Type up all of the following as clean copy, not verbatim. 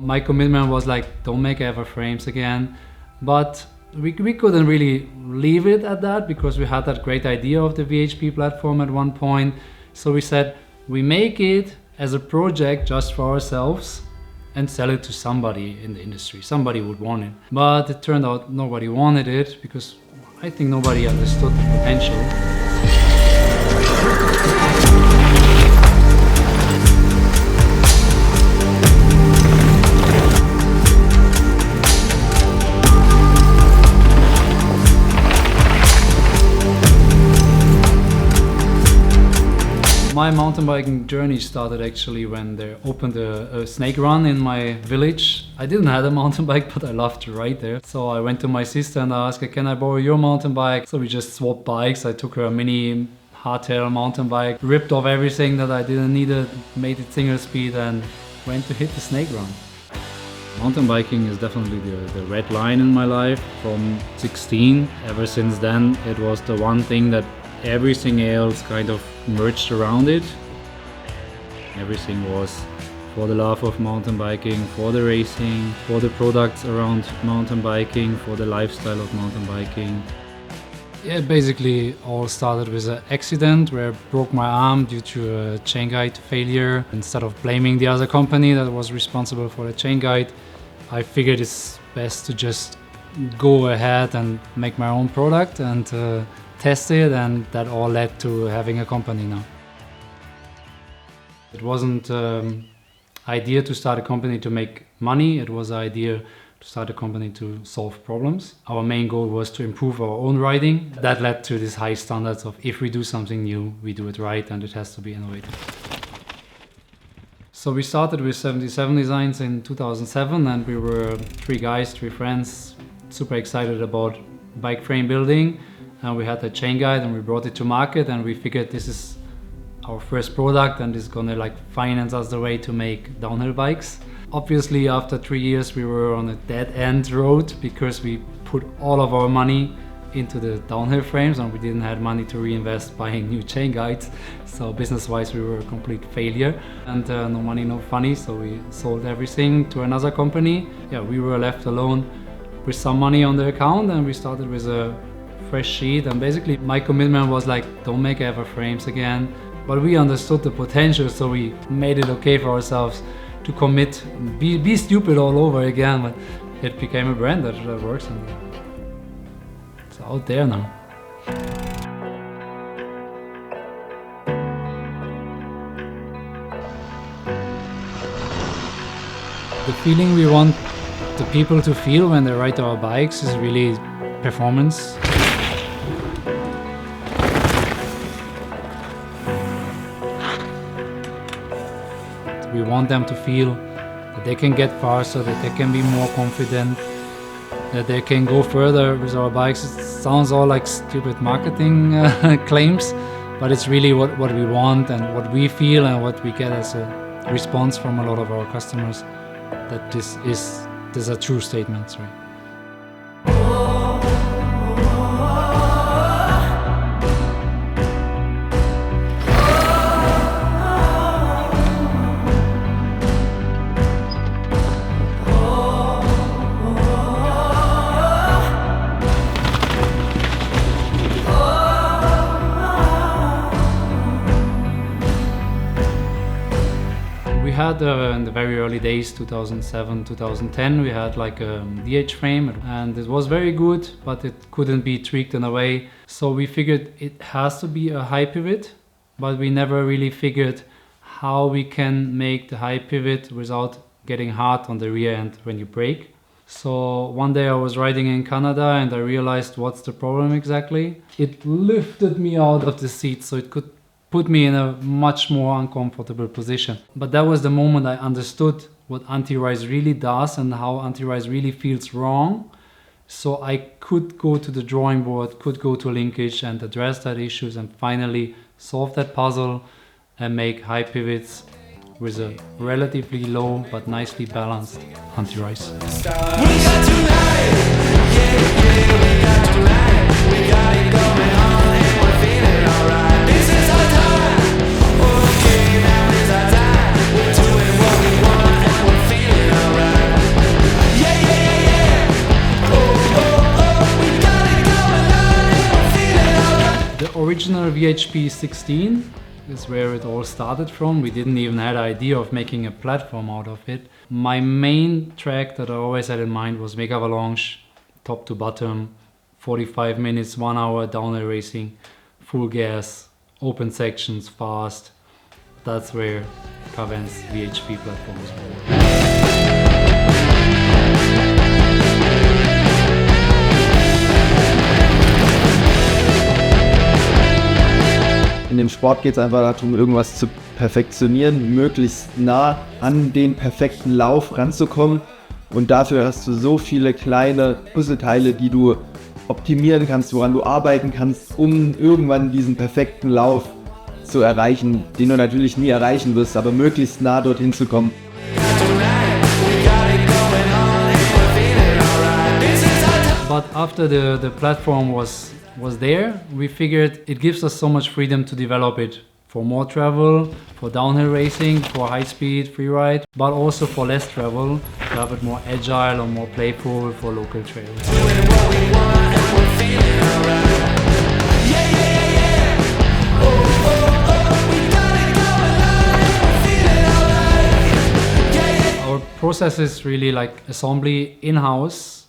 My commitment was like, don't make ever frames again. But we couldn't really leave it at that because we had that great idea of the VHP platform at one point. So we said, we make it as a project just for ourselves and sell it to somebody in the industry. Somebody would want it. But it turned out nobody wanted it because I think nobody understood the potential. My mountain biking journey started actually when they opened a snake run in my village. I didn't have a mountain bike, but I loved to ride there. So I went to my sister and I asked her, can I borrow your mountain bike? So we just swapped bikes. I took her a mini hardtail mountain bike, ripped off everything that I didn't need it, made it single speed and went to hit the snake run. Mountain biking is definitely the red line in my life from 16. Ever since then, it was the one thing that everything else kind of merged around it. Everything was for the love of mountain biking, for the racing, for the products around mountain biking, for the lifestyle of mountain biking. Yeah, basically all started with an accident where I broke my arm due to a chain guide failure. Instead of blaming the other company that was responsible for the chain guide, I figured it's best to just go ahead and make my own product and test it, and that all led to having a company now. It wasn't idea to start a company to make money, it was an idea to start a company to solve problems. Our main goal was to improve our own riding. That led to these high standards of if we do something new, we do it right and it has to be innovative. So we started with 77 designs in 2007 and we were 3 guys, 3 friends, super excited about bike frame building. And we had a chain guide and we brought it to market and we figured this is our first product and it's gonna like finance us the way to make downhill bikes. Obviously after 3 years we were on a dead end road because we put all of our money into the downhill frames and we didn't have money to reinvest buying new chain guides. So business wise we were a complete failure and no money, no funny, so we sold everything to another company. Yeah, we were left alone with some money on the account and we started with a fresh sheet, and basically my commitment was like, don't make ever frames again. But we understood the potential, so we made it okay for ourselves to commit, be stupid all over again, but it became a brand that works and it's out there now. The feeling we want the people to feel when they ride our bikes is really performance. We want them to feel that they can get faster, that they can be more confident, that they can go further with our bikes. It sounds all like stupid marketing claims, but it's really what we want and what we feel and what we get as a response from a lot of our customers, that these are true statements, right? We had in the very early days, 2007, 2010, we had like a DH frame and it was very good, but it couldn't be tweaked in a way. So we figured it has to be a high pivot, but we never really figured how we can make the high pivot without getting hard on the rear end when you brake. So one day I was riding in Canada and I realized what's the problem exactly. It lifted me out of the seat so it could put me in a much more uncomfortable position. But that was the moment I understood what anti-rise really does and how anti-rise really feels wrong. So I could go to the drawing board, could go to linkage and address that issues and finally solve that puzzle and make high pivots with a relatively low but nicely balanced anti-rise. We got tonight, we got tonight, we got it going on and we're feeling alright. This is our time, okay, now is our time. We're doing what we want and we're feeling alright. original VHP 16 is where it all started from. We didn't even have the idea of making a platform out of it. My main track that I always had in mind was Mega Avalanche, top to bottom, 45 minutes, 1 hour downhill racing, full gas, open sections, fast. That's where Kavenz VHP platform was born. In dem Sport geht es einfach darum, irgendwas zu perfektionieren, möglichst nah an den perfekten Lauf ranzukommen. Und dafür hast du so viele kleine Puzzleteile, die du optimieren kannst, woran du arbeiten kannst, um irgendwann diesen perfekten Lauf zu erreichen, den du natürlich nie erreichen wirst, aber möglichst nah dorthin zu kommen. But after the platform was there, we figured it gives us so much freedom to develop it for more travel, for downhill racing, for high speed, freeride, but also for less travel, to have it more agile or more playful for local trails. Our process is really like assembly in-house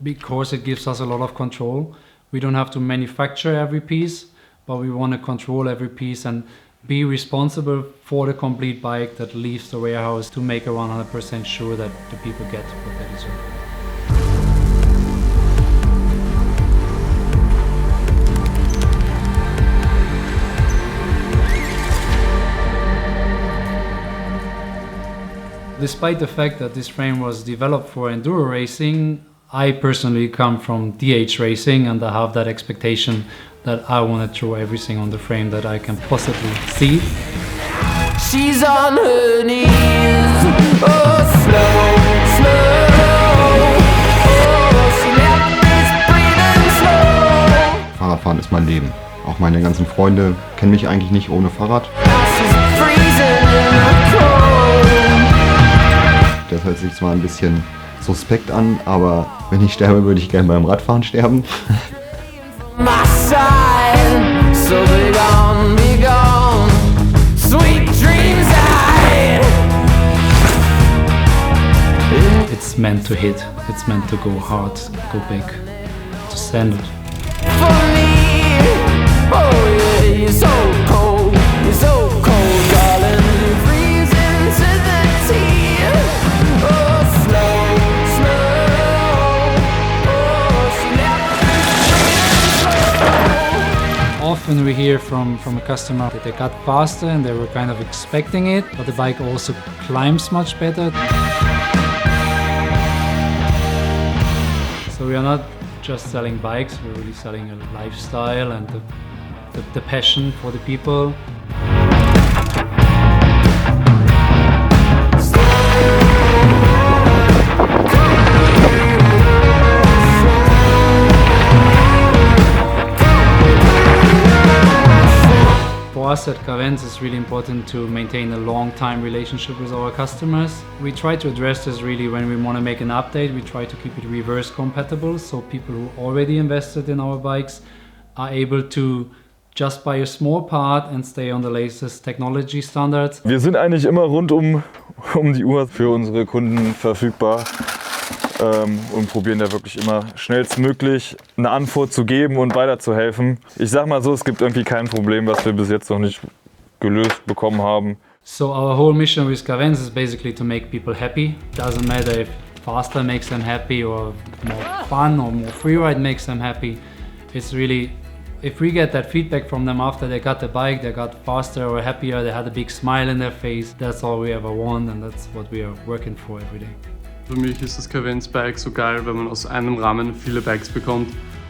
because it gives us a lot of control. We don't have to manufacture every piece, but we want to control every piece and be responsible for the complete bike that leaves the warehouse to make 100% sure that the people get what they deserve. Despite the fact that this frame was developed for enduro racing, I personally come from DH racing and I have that expectation that I want to throw everything on the frame that I can possibly see. She's on her knees, oh slow, slow, oh she left us breathing slow. Fahrradfahren ist mein Leben. Auch meine ganzen Freunde kennen mich eigentlich nicht ohne Fahrrad. She's freezing in the cold. Das hört sich zwar ein bisschen suspekt an, aber wenn ich sterbe, würde ich gerne beim Radfahren sterben. My side, so be gone, sweet dreams It's meant to hit, it's meant to go hard, go big, to send it. for me. Oh yeah, you're so cold, darling. You're freezing to the tea. Oh slow, slow, oh she left. Often we hear from a customer that they got faster and they were kind of expecting it, but the bike also climbs much better. So we are not just selling bikes, we're really selling a lifestyle and the passion for the people. For us at Kavenz, it's really important to maintain a long-time relationship with our customers. We try to address this really when we want to make an update. We try to keep it reverse compatible, so people who already invested in our bikes are able to just buy a small part and stay on the latest technology standards. Wir sind eigentlich immer rund um die Uhr für unsere Kunden verfügbar und probieren da wirklich immer schnellstmöglich eine Antwort zu geben und weiterzuhelfen. Ich sag mal so, es gibt irgendwie kein Problem, was wir bis jetzt noch nicht gelöst bekommen haben. So our whole mission with Kavenz is basically to make people happy. Doesn't matter if faster makes them happy or more fun or more freeride makes them happy. It's really, if we get that feedback from them after they got the bike, they got faster or happier, they had a big smile in their face, that's all we ever want and that's what we are working for every day. Für mich ist das Kavenz-Bike so geil, weil man aus einem Rahmen viele Bikes bekommt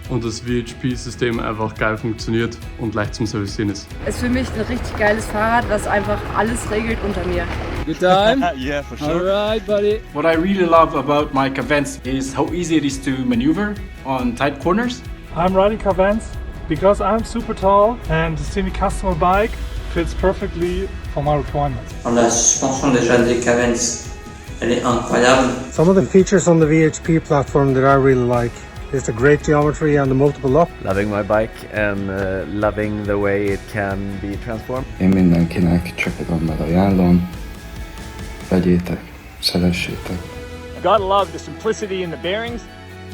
und das VHP-System einfach geil funktioniert und leicht zum Servicieren ist. Es ist für mich ein richtig geiles Fahrrad, was einfach alles regelt unter mir. Good time? Yeah, for sure. Alright, buddy. What I really love about my Kavenz is how easy it is to maneuver on tight corners. I'm riding Kavenz because I'm super tall and the semi-customer bike fits perfectly for my requirements. La suspension déjà des Kavenz, elle est incroyable. Some of the features on the VHP platform that I really like There's a great geometry and the multiple lock. Loving my bike and loving the way it can be transformed. Én mindenkinek csak magad ajánlom, vegyétek, szeressétek. I gotta love the simplicity in the bearings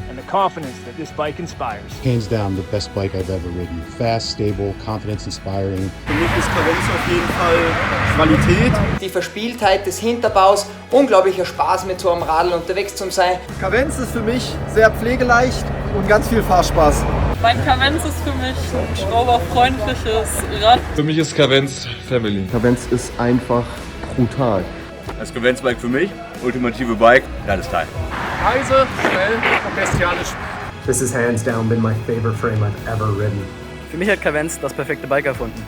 and the confidence that this bike inspires. Hands down the best bike I've ever ridden. Fast, stable, confidence inspiring. Für mich ist Kavenz auf jeden Fall Qualität. Die Verspieltheit des Hinterbaus, unglaublicher Spaß mit so einem Radl unterwegs zu sein. Kavenz ist für mich sehr pflegeleicht und ganz viel Fahrspaß. Mein Kavenz ist für mich ein schrauberfreundliches Rad. Für mich ist Kavenz Family. Kavenz ist einfach brutal. Das Kavenz-Bike für mich, ultimative Bike, geiles Teil. Leise, schnell und bestialisch. This has hands down been my favorite frame I've ever ridden. Für mich hat Kavenz das perfekte Bike erfunden.